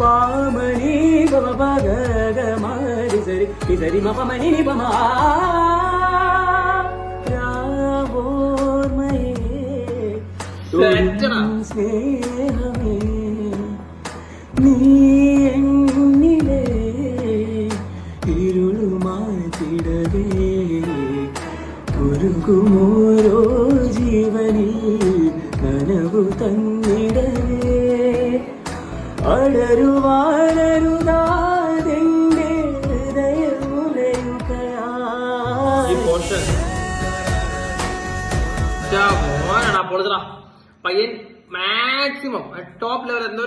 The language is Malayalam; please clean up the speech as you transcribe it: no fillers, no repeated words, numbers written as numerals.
പാമണി ബമ ഗഗ മരി സരി സരി മപമണി ബമ രാവോർമയേ സ്നേഹമേ നീ എന്നിലെ ഇരുളുമായി തിടവേ ഒരുകുമോരോ ജീവനിൽ നനവു തന്നിടവേ അടരുവാനരുതാതെന്റെ പയ്യൻ മാക്സിമം ടോപ്പ് ലെവൽ എന്തോ